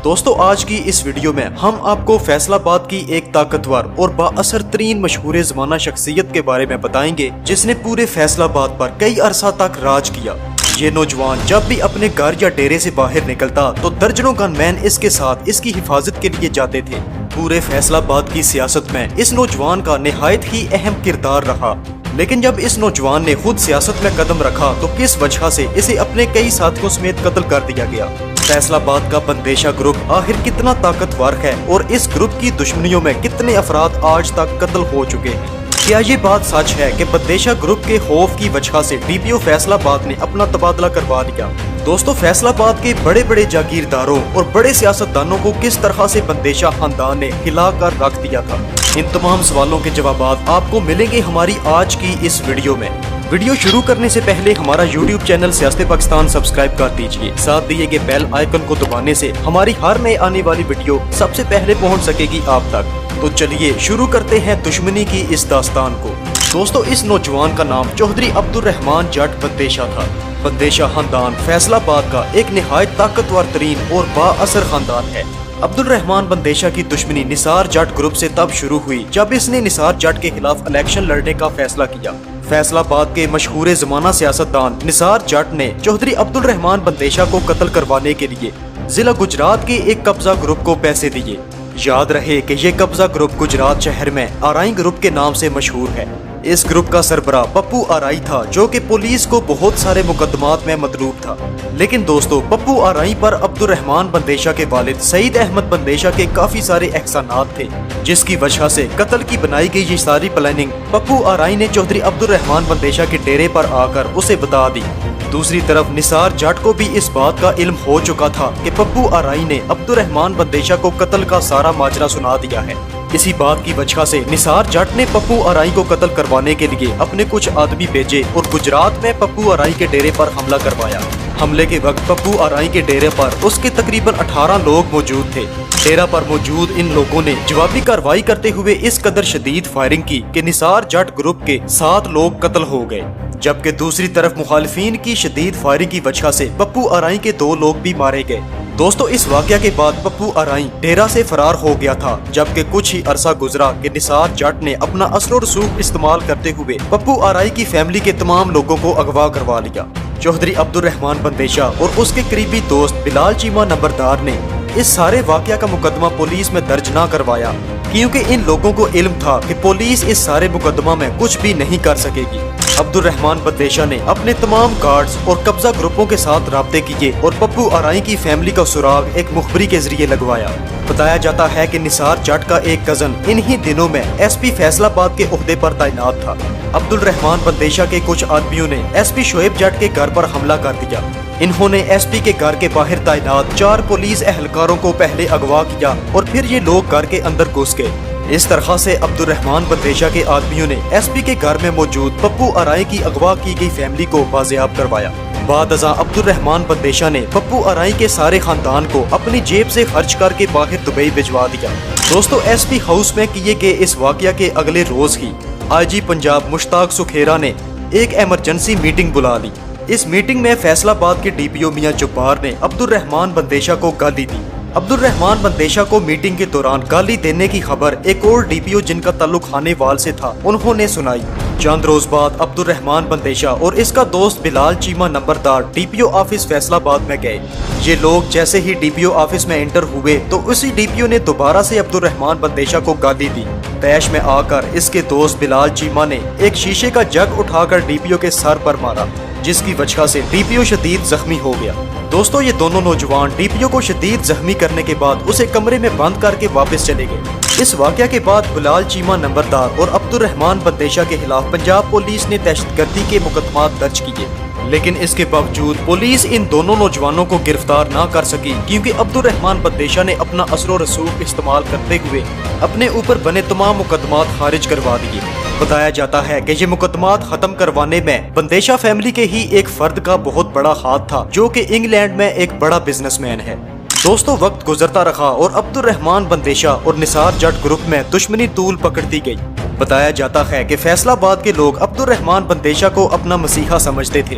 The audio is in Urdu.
دوستو آج کی اس ویڈیو میں ہم آپ کو فیصل آباد کی ایک طاقتور اور با اثر ترین مشہور زمانہ شخصیت کے بارے میں بتائیں گے جس نے پورے فیصل آباد پر کئی عرصہ تک راج کیا۔ یہ نوجوان جب بھی اپنے گھر یا ڈیرے سے باہر نکلتا تو درجنوں گن مین اس کے ساتھ اس کی حفاظت کے لیے جاتے تھے۔ پورے فیصل آباد کی سیاست میں اس نوجوان کا نہایت ہی اہم کردار رہا، لیکن جب اس نوجوان نے خود سیاست میں قدم رکھا تو کس وجہ سے اسے اپنے کئی ساتھیوں سمیت قتل کر دیا گیا۔ فیصل آباد کا بندیشہ گروپ آخر کتنا طاقتور ہے اور اس گروپ کی دشمنیوں میں کتنے افراد آج تک قتل ہو چکے ہیں؟ کیا یہ بات سچ ہے کہ بندیشہ گروپ کے خوف کی وجہ سے ڈی پی او فیصل آباد نے اپنا تبادلہ کروا لیا؟ دوستو فیصل آباد کے بڑے بڑے جاگیرداروں اور بڑے سیاستدانوں کو کس طرح سے بندیشہ خاندان نے ہلا کر رکھ دیا تھا؟ ان تمام سوالوں کے جوابات آپ کو ملیں گے ہماری آج کی اس ویڈیو میں۔ ویڈیو شروع کرنے سے پہلے ہمارا یوٹیوب چینل سیاست پاکستان سبسکرائب کر دیجئے، ساتھ دیے گئے بیل آئیکن کو دبانے سے ہماری ہر نئے آنے والی ویڈیو سب سے پہلے پہنچ سکے گی آپ تک۔ تو چلیے شروع کرتے ہیں دشمنی کی اس داستان کو۔ دوستو اس نوجوان کا نام چودھری عبد الرحمان جٹ بندیشہ تھا۔ بندیشہ خاندان فیصل آباد کا ایک نہایت طاقتور ترین اور با اثر خاندان ہے۔ عبد الرحمان بندیشہ کی دشمنی نثار جٹ گروپ سے تب شروع ہوئی جب اس نے نثار جٹ کے خلاف الیکشن لڑنے کا فیصلہ کیا۔ فیصل آباد کے مشہور زمانہ سیاستدان نثار جٹ نے چودھری عبد الرحمان بندیشہ کو قتل کروانے کے لیے ضلع گجرات کے ایک قبضہ گروپ کو پیسے دیے۔ یاد رہے کہ یہ قبضہ گروپ گجرات شہر میں آرائی گروپ کے نام سے مشہور ہے۔ اس گروپ کا سربراہ پپو آرائی تھا جو کہ پولیس کو بہت سارے مقدمات میں مطلوب تھا، لیکن دوستو پپو آرائی پر عبد الرحمان بندیشہ کے والد سعید احمد بندیشہ کے کافی سارے احسانات تھے، جس کی وجہ سے قتل کی بنائی گئی یہ ساری پلاننگ پپو آرائی نے چودھری عبد الرحمان بندیشہ کے ڈیرے پر آ کر اسے بتا دی۔ دوسری طرف نثار جٹ کو بھی اس بات کا علم ہو چکا تھا کہ پپو آرائی نے عبد الرحمان بندیشہ کو قتل کا سارا ماجرا سنا دیا ہے۔ اسی بات کی وجہ سے نثار جٹ نے پپو آرائی کو قتل کروانے کے لیے اپنے کچھ آدمی بھیجے اور گجرات میں پپو آرائی کے ڈیرے پر حملہ کروایا۔ حملے کے وقت پپو آرائی کے ڈیرے پر اس کے تقریباً 18 لوگ موجود تھے۔ ڈیرہ پر موجود ان لوگوں نے جوابی کارروائی کرتے ہوئے اس قدر شدید فائرنگ کی کہ نثار جٹ گروپ کے 7 لوگ قتل ہو گئے، جبکہ دوسری طرف مخالفین کی شدید فائرنگ کی وجہ سے پپو آرائی کے 2 لوگ بھی مارے گئے۔ دوستو اس واقعہ کے بعد پپو آرائی ڈیرہ سے فرار ہو گیا تھا، جبکہ کچھ ہی عرصہ گزرا کہ نثار جٹ نے اپنا اثر و رسوخ استعمال کرتے ہوئے پپو آرائی کی فیملی کے تمام لوگوں کو اغوا کروا لیا۔ چودھری عبد الرحمان بندیشہ اور اس کے قریبی دوست بلال چیمہ نمبردار نے اس سارے واقعہ کا مقدمہ پولیس میں درج نہ کروایا، کیونکہ ان لوگوں کو علم تھا کہ پولیس اس سارے مقدمہ میں کچھ بھی نہیں کر سکے گی۔ عبد الرحمان بندیشہ نے اپنے تمام گارڈز اور قبضہ گروپوں کے ساتھ رابطے کیے اور پپو آرائی کی فیملی کا سراغ ایک مخبری کے ذریعے لگوایا۔ بتایا جاتا ہے کہ نثار جٹ کا ایک کزن انہی دنوں میں ایس پی فیصل آباد کے عہدے پر تعینات تھا۔ عبد الرحمان بندیشہ کے کچھ آدمیوں نے ایس پی شعیب جٹ کے گھر پر حملہ کر دیا۔ انہوں نے ایس پی کے گھر کے باہر تعینات 4 پولیس اہلکاروں کو پہلے اغوا کیا اور پھر یہ لوگ گھر کے اندر گھس گئے۔ اس طرح سے عبد الرحمان بندیشہ کے آدمیوں نے ایس پی کے گھر میں موجود پپو آرائی کی اغوا کی گئی فیملی کو بازیاب کروایا۔ بعد ازاں عبد الرحمان بندیشہ نے پپو آرائی کے سارے خاندان کو اپنی جیب سے خرچ کر کے باہر دبئی بھجوا دیا۔ دوستو ایس پی ہاؤس میں کیے گئے اس واقعہ کے اگلے روز ہی آئی جی پنجاب مشتاق سکھیرا نے ایک ایمرجنسی میٹنگ بلا لی۔ اس میٹنگ میں فیصل آباد کے ڈی پی او میاں جبار نے عبد الرحمان بندیشہ کو گالی دی۔ عبد الرحمان بندیشہ کو میٹنگ کے دوران گالی دینے کی خبر ایک اور ڈی پی او جن کا تعلق خانے وال سے تھا انہوں نے سنائی۔ چند روز بعد عبد الرحمان بندیشہ اور اس کا دوست بلال چیمہ نمبردار D P O office Faisalabad میں گئے۔ یہ لوگ جیسے ہی ڈی پی او آفس میں انٹر ہوئے تو اسی ڈی پی او نے دوبارہ سے عبد الرحمان بندیشہ کو گالی دی۔ طیش میں آ کر اس کے دوست بلال چیمہ نے ایک شیشے کا جگ اٹھا کر ڈی پی او کے سر پر مارا، جس کی وجہ سے ڈی پی او شدید زخمی ہو گیا۔ دوستو یہ دونوں نوجوان ڈی پی او کو شدید زخمی کرنے کے بعد اسے کمرے میں بند کر کے واپس چلے گئے۔ اس واقعہ کے بعد بلال چیمہ نمبردار اور عبد الرحمان بندیشہ کے خلاف پنجاب پولیس نے دہشت گردی کے مقدمات درج کیے، لیکن اس کے باوجود پولیس ان دونوں نوجوانوں کو گرفتار نہ کر سکی، کیونکہ عبد الرحمان بندیشہ نے اپنا اثر و رسوخ استعمال کرتے ہوئے اپنے اوپر بنے تمام مقدمات خارج کروا دیے۔ بتایا جاتا ہے کہ یہ مقدمات ختم کروانے میں بندیشہ فیملی کے ہی ایک فرد کا بہت بڑا ہاتھ تھا جو کہ انگلینڈ میں ایک بڑا بزنس مین ہے۔ دوستو وقت گزرتا رہا اور عبد الرحمان بندیشہ اور نثار جٹ گروپ میں دشمنی طول پکڑتی گئی۔ بتایا جاتا ہے کہ فیصل آباد کے لوگ عبد الرحمان بندیشہ کو اپنا مسیحا سمجھتے تھے۔